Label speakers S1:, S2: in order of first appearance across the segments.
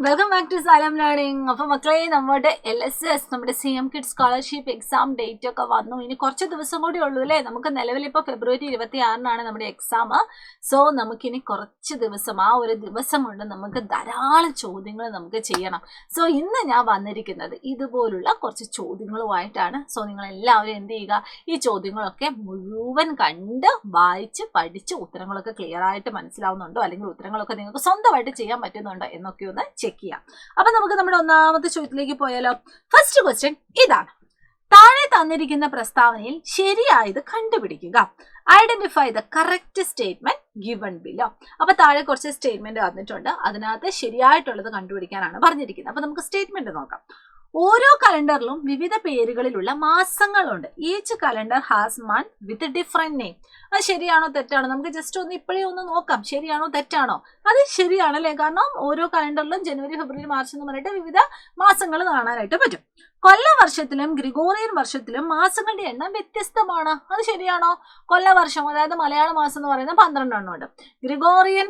S1: Welcome back to Xylem learning. അപ്പൊ മക്കളെ, നമ്മുടെ LSS നമ്മുടെ CM kid scholarship exam date ഒക്കെ വന്നു. ഇനി കുറച്ച് ദിവസം കൂടി ഉള്ളൂ അല്ലേ. നമുക്ക് നിലവിൽ ഇപ്പോൾ ഫെബ്രുവരി 26-നാണ് നമ്മുടെ എക്സാം. സോ നമുക്കിനി കുറച്ച് ദിവസം, ആ ഒരു ദിവസം കൊണ്ട് നമുക്ക് ധാരാളം ചോദ്യങ്ങൾ നമുക്ക് ചെയ്യണം. സോ ഇന്ന് ഞാൻ വന്നിരിക്കുന്നത് ഇതുപോലുള്ള കുറച്ച് ചോദ്യങ്ങളുമായിട്ടാണ്. സോ നിങ്ങൾ എല്ലാവരും എന്ത് ചെയ്യുക, ഈ ചോദ്യങ്ങളൊക്കെ മുഴുവൻ കണ്ട് വായിച്ച് പഠിച്ച് ഉത്തരങ്ങളൊക്കെ ക്ലിയർ ആയിട്ട് മനസ്സിലാവുന്നുണ്ടോ, അല്ലെങ്കിൽ ഉത്തരങ്ങളൊക്കെ നിങ്ങൾക്ക് സ്വന്തമായിട്ട് ചെയ്യാൻ പറ്റുന്നുണ്ടോ എന്നൊക്കെ ഒന്ന് ചെക്ക് ചെയ്യാം. അപ്പൊ നമുക്ക് നമ്മുടെ ഒന്നാമത്തെ ചോദ്യത്തിലേക്ക് പോയാലോ. ഫസ്റ്റ് ക്വസ്റ്റ്യൻ ഇതാണ്. താഴെ തന്നിരിക്കുന്ന പ്രസ്താവനയിൽ ശരിയായത് കണ്ടുപിടിക്കുക. Identify the correct statement given below. അപ്പൊ താഴെ കുറച്ച് സ്റ്റേറ്റ്മെന്റ് വന്നിട്ടുണ്ട്, അതിനകത്ത് ശരിയായിട്ടുള്ളത് കണ്ടുപിടിക്കാനാണ് പറഞ്ഞിരിക്കുന്നത്. അപ്പൊ നമുക്ക് സ്റ്റേറ്റ്മെന്റ് നോക്കാം. ഓരോ കലണ്ടറിലും വിവിധ പേരുകളിലുള്ള മാസങ്ങളുണ്ട്. Each calendar has month with different name. അത് ശരിയാണോ തെറ്റാണോ? നമുക്ക് ജസ്റ്റ് ഒന്ന് ഇപ്പോഴേ ഒന്ന് നോക്കാം, ശരിയാണോ തെറ്റാണോ. അത് ശരിയാണല്ലേ, കാരണം ഓരോ കലണ്ടറിലും ജനുവരി, ഫെബ്രുവരി, മാർച്ച് എന്ന് പറഞ്ഞിട്ട് വിവിധ മാസങ്ങൾ കാണാനായിട്ട് പറ്റും. കൊല്ലവർഷത്തിലും ഗ്രിഗോറിയൻ വർഷത്തിലും മാസങ്ങളുടെ എണ്ണം വ്യത്യസ്തമാണ്. അത് ശരിയാണോ? കൊല്ലവർഷം, അതായത് മലയാള മാസം എന്ന് പറയുന്നത് 12 എണ്ണം ഉണ്ട്. ഗ്രിഗോറിയൻ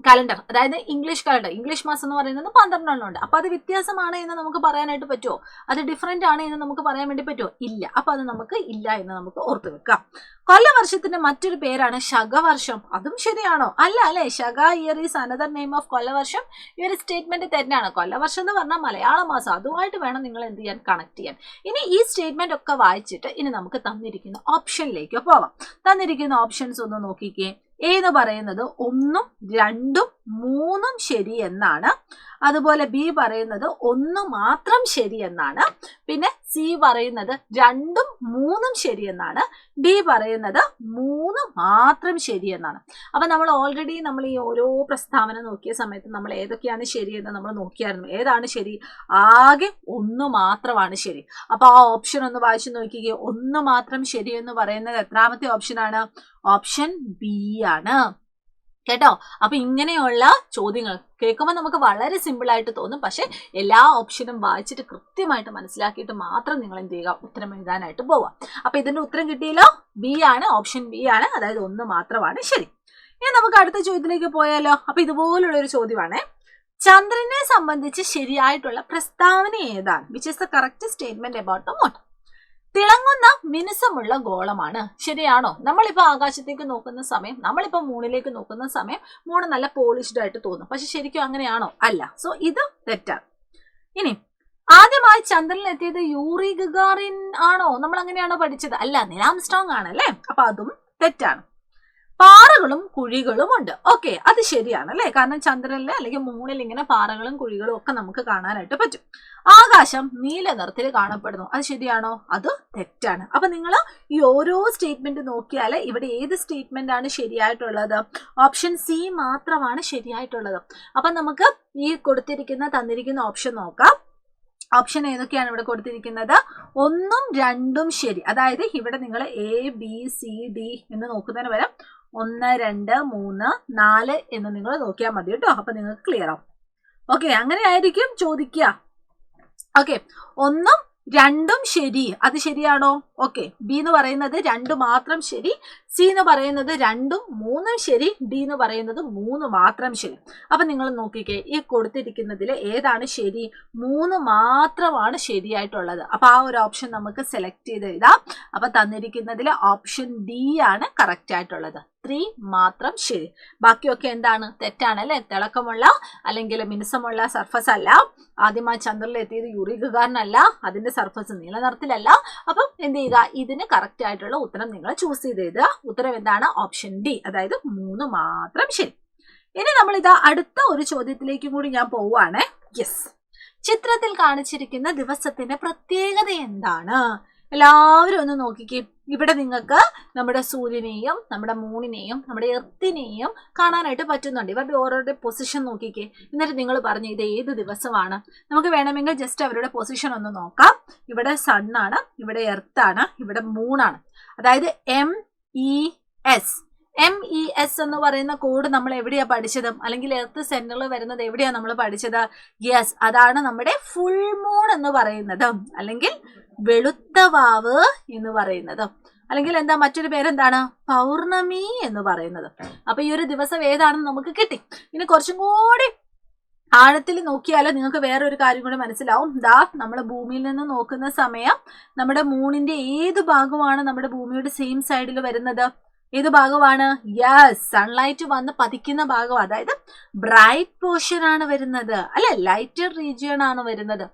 S1: കലണ്ടർ, അതായത് ഇംഗ്ലീഷ് കലണ്ടർ, ഇംഗ്ലീഷ് മാസം എന്ന് പറയുന്നത് 12 എണ്ണം ഉണ്ട്. അപ്പൊ അത് വ്യത്യാസമാണ് എന്ന് നമുക്ക് പറയാനായിട്ട് പറ്റുമോ? അത് ഡിഫറെന്റ് ആണ് എന്ന് നമുക്ക് പറയാൻ വേണ്ടി പറ്റുമോ? ഇല്ല. അപ്പൊ അത് നമുക്ക് ഇല്ല എന്ന് നമുക്ക് ഓർത്ത് വെക്കാം. കൊല്ലവർഷത്തിന്റെ മറ്റൊരു പേരാണ് ശകവർഷം. അതും ശരിയാണോ? അല്ല അല്ലെ. Saka year is another name of Kollavarsham. ഈ ഒരു സ്റ്റേറ്റ്മെന്റ് തെറ്റാണ്. കൊല്ലവർഷം എന്ന് പറഞ്ഞാൽ മലയാള മാസം, അതുമായിട്ട് വേണം നിങ്ങൾ എന്ത് ചെയ്യാൻ, കണക്ട് ചെയ്യാൻ. ഇനി ഈ സ്റ്റേറ്റ്മെന്റ് ഒക്കെ വായിച്ചിട്ട് ഇനി നമുക്ക് തന്നിരിക്കുന്ന ഓപ്ഷനിലേക്ക് പോവാം. തന്നിരിക്കുന്ന ഓപ്ഷൻസ് ഒന്ന് നോക്കിക്കേ. എന്ന് പറയുന്നത് 1, 2, 3 ശരി എന്നാണ്. അതുപോലെ ബി പറയുന്നത് 1 മാത്രം ശരി എന്നാണ്. പിന്നെ സി പറയുന്നത് 2, 3 ശരി എന്നാണ്. ഡി പറയുന്നത് 3 മാത്രം ശരി എന്നാണ്. അപ്പൊ നമ്മൾ ഓൾറെഡി നമ്മൾ ഈ ഓരോ പ്രസ്താവന നോക്കിയ സമയത്ത് നമ്മൾ ഏതൊക്കെയാണ് ശരിയെന്ന് നമ്മൾ നോക്കിയായിരുന്നു. ഏതാണ് ശരി? ആകെ 1 മാത്രമാണ് ശരി. അപ്പൊ ആ ഓപ്ഷൻ ഒന്ന് വായിച്ചു നോക്കിക്കേ. 1 മാത്രം ശരി എന്ന് പറയുന്നത് എത്രാമത്തെ ഓപ്ഷനാണ്? ഓപ്ഷൻ ബി ആണ് കേട്ടോ. അപ്പൊ ഇങ്ങനെയുള്ള ചോദ്യങ്ങൾ കേൾക്കുമ്പോൾ നമുക്ക് വളരെ സിമ്പിൾ ആയിട്ട് തോന്നും, പക്ഷെ എല്ലാ ഓപ്ഷനും വായിച്ചിട്ട് കൃത്യമായിട്ട് മനസ്സിലാക്കിയിട്ട് മാത്രം നിങ്ങൾ എന്ത് ചെയ്യുക, ഉത്തരം എഴുതാനായിട്ട് പോവാം. അപ്പൊ ഇതിന്റെ ഉത്തരം കിട്ടിയല്ലോ, ബി ആണ്, ഓപ്ഷൻ ബി ആണ്, അതായത് 1 മാത്രമാണ് ശരി. ഇനി നമുക്ക് അടുത്ത ചോദ്യത്തിലേക്ക് പോയാലോ. അപ്പൊ ഇതുപോലുള്ള ഒരു ചോദ്യമാണ്. ചന്ദ്രനെ സംബന്ധിച്ച് ശരിയായിട്ടുള്ള പ്രസ്താവന ഏതാണ്? Which is the correct statement about the moon. തിളങ്ങുന്ന മിനുസമുള്ള ഗോളമാണ്. ശരിയാണോ? നമ്മളിപ്പോ ആകാശത്തേക്ക് നോക്കുന്ന സമയം, നമ്മളിപ്പോ മൂണിലേക്ക് നോക്കുന്ന സമയം മൂണ് നല്ല പോളിഷ്ഡ് ആയിട്ട് തോന്നും, പക്ഷെ ശരിക്കും അങ്ങനെയാണോ? അല്ല. സോ ഇത് തെറ്റാണ്. ഇനി ആദ്യമായി ചന്ദ്രനിൽ എത്തിയത് യൂറി ഗഗാറിൻ ആണോ? നമ്മൾ അങ്ങനെയാണോ പഠിച്ചത്? അല്ല, നീൽ ആംസ്ട്രോങ് ആണല്ലേ. അപ്പൊ അതും തെറ്റാണ്. പാറകളും കുഴികളും ഉണ്ട്. ഓക്കെ, അത് ശരിയാണ് അല്ലെ, കാരണം ചന്ദ്രനിൽ അല്ലെങ്കിൽ മൂണിൽ ഇങ്ങനെ പാറകളും കുഴികളും ഒക്കെ നമുക്ക് കാണാനായിട്ട് പറ്റും. ആകാശം നീല നിറത്തിൽ കാണപ്പെടുന്നു. അത് ശരിയാണോ? അത് തെറ്റാണ്. അപ്പൊ നിങ്ങൾ ഈ ഓരോ സ്റ്റേറ്റ്മെന്റ് നോക്കിയാൽ ഇവിടെ ഏത് സ്റ്റേറ്റ്മെന്റ് ആണ് ശരിയായിട്ടുള്ളത്? ഓപ്ഷൻ സി മാത്രമാണ് ശരിയായിട്ടുള്ളത്. അപ്പൊ നമുക്ക് ഈ തന്നിരിക്കുന്ന ഓപ്ഷൻ നോക്കാം. ഓപ്ഷൻ ഏതൊക്കെയാണ് ഇവിടെ കൊടുത്തിരിക്കുന്നത്? 1, 2 ശരി. അതായത് ഇവിടെ നിങ്ങൾ ABCD എന്ന് നോക്കുന്നതിന് പകരം 1, 2, 3, 4 എന്ന് നിങ്ങൾ നോക്കിയാൽ മതി കേട്ടോ. അപ്പൊ നിങ്ങൾക്ക് ക്ലിയർ ആവും. ഓക്കെ, അങ്ങനെ ആയിരിക്കും ചോദിക്കുക. ഓക്കെ, 1, 2 ശരി. അത് ശരിയാണോ? ഓക്കെ, ബി എന്ന് പറയുന്നത് 2 മാത്രം ശരി, സി എന്ന് പറയുന്നത് 2, 3 ശരി, ഡി എന്ന് പറയുന്നത് 3 മാത്രം ശരി. അപ്പൊ നിങ്ങൾ നോക്കിക്കേ, ഈ കൊടുത്തിരിക്കുന്നതിൽ ഏതാണ് ശരി? 3 മാത്രമാണ് ശരിയായിട്ടുള്ളത്. അപ്പൊ ആ ഒരു ഓപ്ഷൻ നമുക്ക് സെലക്ട് ചെയ്ത് എഴുതാം. അപ്പൊ തന്നിരിക്കുന്നതിൽ ഓപ്ഷൻ ഡി ആണ് കറക്റ്റ് ആയിട്ടുള്ളത്. 3 മാത്രം ശരി. ബാക്കിയൊക്കെ എന്താണ്? തെറ്റാണ് അല്ലെ. തിളക്കമുള്ള അല്ലെങ്കിൽ മിനുസമുള്ള സർഫസ് അല്ല. ആദ്യമായി ചന്ദ്രനിൽ എത്തിയത് യൂറി ഗഗാറിനല്ല, അതിന്റെ സർഫസ് നീല നിറത്തിലല്ല. അപ്പം എന്ത് ചെയ്യുക, ഇതിന് കറക്റ്റ് ആയിട്ടുള്ള ഉത്തരം നിങ്ങൾ ചൂസ് ചെയ്ത് എഴുതുക. ഉത്തരം എന്താണ്? ഓപ്ഷൻ ഡി, അതായത് 3 മാത്രം ശരി. ഇനി നമ്മൾ അടുത്ത ഒരു ചോദ്യത്തിലേക്കും കൂടി ഞാൻ പോവുകയാണ്. യെസ്, ചിത്രത്തിൽ കാണിച്ചിരിക്കുന്ന ദിവസത്തിന്റെ പ്രത്യേകത എന്താണ്? എല്ലാവരും ഒന്ന് നോക്കിക്കേ. ഇവിടെ നിങ്ങൾക്ക് നമ്മുടെ സൂര്യനെയും നമ്മുടെ മൂണിനെയും നമ്മുടെ എർത്തിനെയും കാണാനായിട്ട് പറ്റുന്നുണ്ട്. ഇവരുടെ ഓരോരുടെ പൊസിഷൻ നോക്കിക്കേ. എന്നിട്ട് നിങ്ങൾ പറഞ്ഞു ഇത് ഏത് ദിവസമാണ്. നമുക്ക് വേണമെങ്കിൽ ജസ്റ്റ് അവരുടെ പൊസിഷൻ ഒന്ന് നോക്കാം. ഇവിടെ സണ്ണാണ്, ഇവിടെ എർത്താണ്, ഇവിടെ മൂണാണ്. അതായത് MES എന്ന് പറയുന്ന കോഡ് നമ്മൾ എവിടെയാ പഠിച്ചത്? അല്ലെങ്കിൽ എർത്ത് സെന്ററിൽ വരുന്നത് എവിടെയാ നമ്മൾ പഠിച്ചത്? യെസ്, അതാണ് നമ്മുടെ ഫുൾ മൂൺ എന്ന് പറയുന്നത്, അല്ലെങ്കിൽ വെളുത്ത വാവ് എന്ന് പറയുന്നത്, അല്ലെങ്കിൽ എന്താ മറ്റൊരു പേരെന്താണ്? പൗർണമി എന്ന് പറയുന്നത്. അപ്പൊ ഈ ഒരു ദിവസം ഏതാണെന്ന് നമുക്ക് കിട്ടി. ഇനി കുറച്ചും കൂടി ആഴത്തിൽ നോക്കിയാൽ നിങ്ങൾക്ക് വേറൊരു കാര്യം കൂടി മനസ്സിലാവും. ദാ നമ്മൾ ഭൂമിയിൽ നിന്ന് നോക്കുന്ന സമയം നമ്മുടെ മൂണിന്റെ ഏത് ഭാഗമാണ് നമ്മുടെ ഭൂമിയുടെ സെയിം സൈഡിൽ വരുന്നത്? ഏത് ഭാഗമാണ്? യെസ്, സൺലൈറ്റ് വന്ന് പതിക്കുന്ന ഭാഗം, അതായത് ബ്രൈറ്റ് പോർഷൻ ആണ് വരുന്നത് അല്ലെ, ലൈറ്റർ റീജിയൺ ആണ് വരുന്നത്.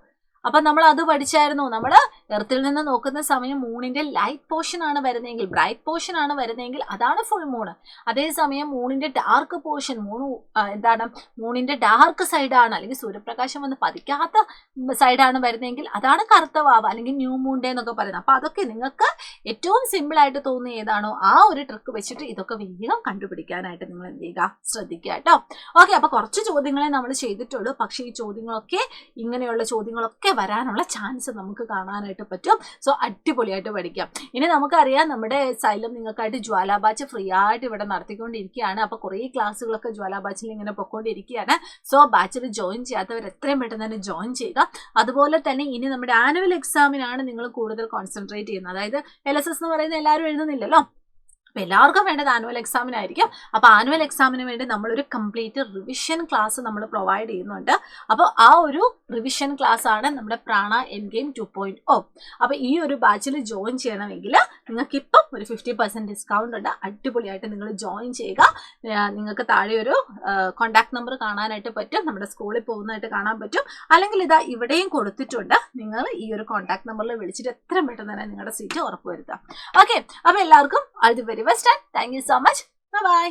S1: അപ്പൊ നമ്മൾ അത് പഠിച്ചായിരുന്നു. നമ്മൾ എർത്തിൽ നിന്ന് നോക്കുന്ന സമയം മൂണിന്റെ ലൈറ്റ് പോർഷൻ ആണ് വരുന്നതെങ്കിൽ, ബ്രൈറ്റ് പോർഷൻ ആണ് വരുന്നതെങ്കിൽ അതാണ് ഫുൾ മൂണ്. അതേസമയം മൂണിന്റെ ഡാർക്ക് പോർഷൻ, മൂണിന്റെ ഡാർക്ക് സൈഡാണ് അല്ലെങ്കിൽ സൂര്യപ്രകാശം വന്ന് പതിക്കാത്ത സൈഡാണ് വരുന്നതെങ്കിൽ അതാണ് കറുത്ത വാവ് അല്ലെങ്കിൽ ന്യൂ മൂൺ ഡേ എന്നൊക്കെ പറയുന്നത്. അപ്പൊ അതൊക്കെ നിങ്ങൾക്ക് ഏറ്റവും സിമ്പിൾ ആയിട്ട് തോന്നിയ ഏതാണോ ആ ഒരു ട്രിക്ക് വെച്ചിട്ട് ഇതൊക്കെ വേഗം കണ്ടുപിടിക്കാനായിട്ട് നിങ്ങൾ എന്ത് ചെയ്യുക, ശ്രദ്ധിക്കുക കേട്ടോ. ഓക്കെ, അപ്പൊ കുറച്ച് ചോദ്യങ്ങളെ നമ്മൾ ചെയ്തിട്ടുള്ളൂ. പക്ഷേ ഈ ചോദ്യങ്ങളൊക്കെ, ഇങ്ങനെയുള്ള ചോദ്യങ്ങളൊക്കെ വരാനുള്ള ചാൻസ് നമുക്ക് കാണാനായിട്ട് പറ്റും. സോ അടിപൊളിയായിട്ട് പഠിക്കാം. ഇനി നമുക്കറിയാം നമ്മുടെ സൈലം നിങ്ങൾക്കായിട്ട് ജ്വാല ബാച്ച് ഫ്രീ ആയിട്ട് ഇവിടെ നടത്തിക്കൊണ്ടിരിക്കുകയാണ്. അപ്പൊ കുറേ ക്ലാസ്സുകളൊക്കെ ജ്വാല ബാച്ചിൽ ഇങ്ങനെ പൊയ്ക്കൊണ്ടിരിക്കുകയാണ്. സോ ബാച്ചിൽ ജോയിൻ ചെയ്യാത്തവർ എത്രയും പെട്ടെന്ന് തന്നെ ജോയിൻ ചെയ്യുക. അതുപോലെ തന്നെ ഇനി നമ്മുടെ ആനുവൽ എക്സാമിനാണ് നിങ്ങൾ കൂടുതൽ കോൺസെൻട്രേറ്റ് ചെയ്യുന്നത്. അതായത് LSS എന്ന് പറയുന്നത് എല്ലാവരും എഴുതുന്നില്ലല്ലോ. അപ്പം എല്ലാവർക്കും വേണ്ടത് ആനുവൽ എക്സാമിനായിരിക്കും. അപ്പോൾ ആനുവൽ എക്സാമിന് വേണ്ടി നമ്മളൊരു കംപ്ലീറ്റ് റിവിഷൻ ക്ലാസ് നമ്മൾ പ്രൊവൈഡ് ചെയ്യുന്നുണ്ട്. അപ്പോൾ ആ ഒരു റിവിഷൻ ക്ലാസ് ആണ് നമ്മുടെ പ്രാണ എൻ ഗെയിം 2.0. അപ്പോൾ ഈ ഒരു ബാച്ചിൽ ജോയിൻ ചെയ്യണമെങ്കിൽ നിങ്ങൾക്ക് ഇപ്പം ഒരു 50% ഡിസ്കൗണ്ട് ഉണ്ട്. അടിപൊളിയായിട്ട് നിങ്ങൾ ജോയിൻ ചെയ്യുക. നിങ്ങൾക്ക് താഴെ ഒരു കോൺടാക്ട് നമ്പർ കാണാനായിട്ട് പറ്റും, നമ്മുടെ സ്കൂളിൽ പോകുന്നതായിട്ട് കാണാൻ പറ്റും. അല്ലെങ്കിൽ ഇതാ ഇവിടെയും കൊടുത്തിട്ടുണ്ട്. നിങ്ങൾ ഈ ഒരു കോൺടാക്ട് നമ്പറിൽ വിളിച്ചിട്ട് എത്രയും പെട്ടെന്ന് തന്നെ നിങ്ങളുടെ സീറ്റ് ഉറപ്പുവരുത്താം. ഓക്കെ, അപ്പോൾ എല്ലാവർക്കും അത് very best. Thank you so much. By.